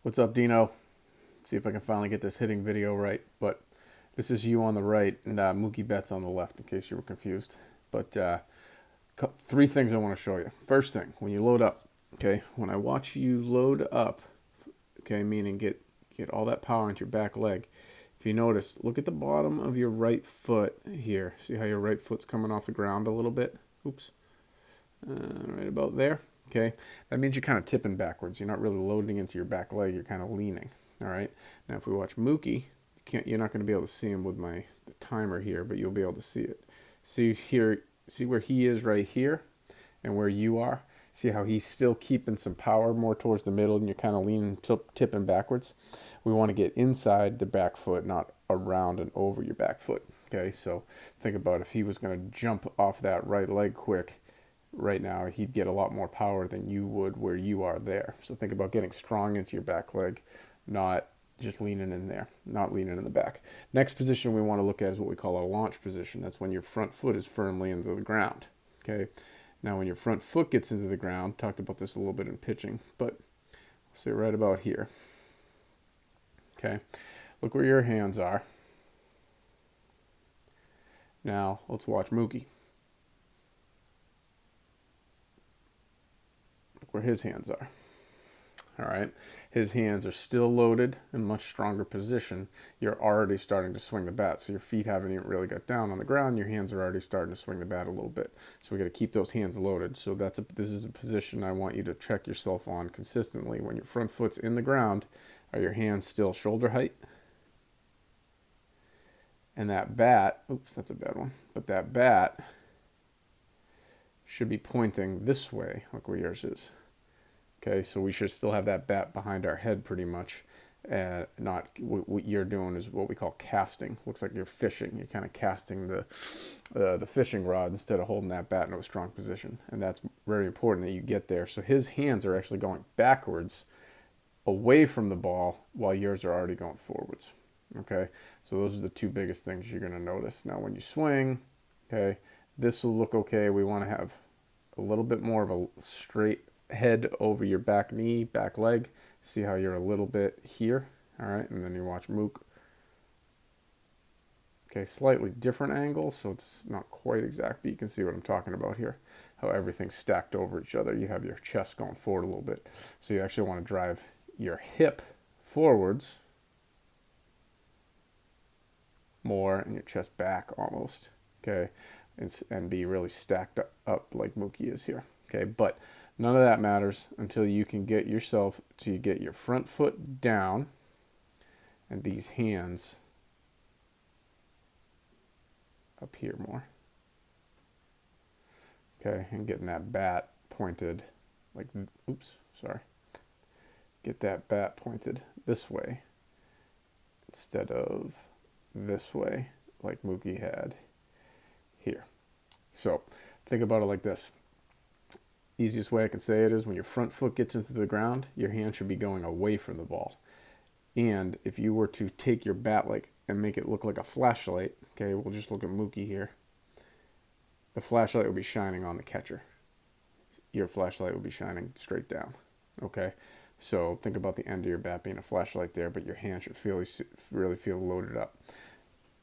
What's up, Dino? See if I can finally get this hitting video right. But this is you on the right and Mookie Betts on the left, in case you were confused. But three things I want to show you. First thing, when you load up, okay, when I watch you load up, okay, meaning get all that power into your back leg. If you notice, look at the bottom of your right foot here. See how your right foot's coming off the ground a little bit? Oops. Right about there. Okay, that means you're kind of tipping backwards. You're not really loading into your back leg. You're kind of leaning. All right. Now, if we watch Mookie, you're not going to be able to see him with the timer here, but you'll be able to see it. See here. See where he is right here, and where you are. See how he's still keeping some power more towards the middle, and you're kind of leaning, tipping backwards. We want to get inside the back foot, not around and over your back foot. Okay, so think about if he was going to jump off that right leg quick right now, he'd get a lot more power than you would where you are there. So think about getting strong into your back leg, not just leaning in there, not leaning in the back. Next position we want to look at is what we call a launch position. That's when your front foot is firmly into the ground. Okay. Now when your front foot gets into the ground, talked about this a little bit in pitching, but I'll say right about here. Okay. Look where your hands are. Now let's watch Mookie. Where his hands are. All right. His hands are still loaded in much stronger position. You're already starting to swing the bat. So your feet haven't even really got down on the ground. Your hands are already starting to swing the bat a little bit. So we got to keep those hands loaded. So this is a position I want you to check yourself on consistently. When your front foot's in the ground, are your hands still shoulder height? And that bat, oops, that's a bad one. But that bat should be pointing this way. Look where yours is. Okay, so we should still have that bat behind our head pretty much. Not what you're doing is what we call casting. Looks like you're fishing. You're kind of casting the fishing rod instead of holding that bat in a strong position. And that's very important that you get there. So his hands are actually going backwards away from the ball while yours are already going forwards. Okay, so those are the two biggest things you're going to notice. Now when you swing, okay, this will look okay. We want to have a little bit more of a straight head over your back knee, back leg. See how you're a little bit here. All right, and then you watch Mook. Okay, slightly different angle, so it's not quite exact, but you can see what I'm talking about here. How everything's stacked over each other. You have your chest going forward a little bit. So you actually want to drive your hip forwards more and your chest back almost. Okay, and be really stacked up like Mookie is here. Okay, but none of that matters until you can get yourself to get your front foot down and these hands up here more. Okay, and getting that bat pointed like, oops, sorry. Get that bat pointed this way instead of this way like Mookie had here. So think about it like this. Easiest way I can say it is when your front foot gets into the ground, your hand should be going away from the ball. And if you were to take your bat and make it look like a flashlight, okay, we'll just look at Mookie here. The flashlight will be shining on the catcher. Your flashlight will be shining straight down. Okay, so think about the end of your bat being a flashlight there, but your hand should really feel loaded up.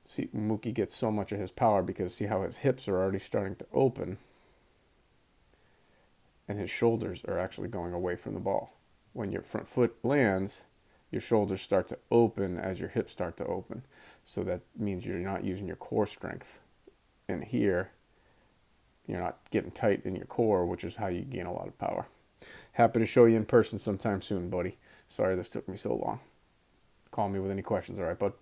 See, Mookie gets so much of his power because see how his hips are already starting to open and his shoulders are actually going away from the ball. When your front foot lands, your shoulders start to open as your hips start to open. So that means you're not using your core strength. And here, you're not getting tight in your core, which is how you gain a lot of power. Happy to show you in person sometime soon, buddy. Sorry this took me so long. Call me with any questions, all right, bud?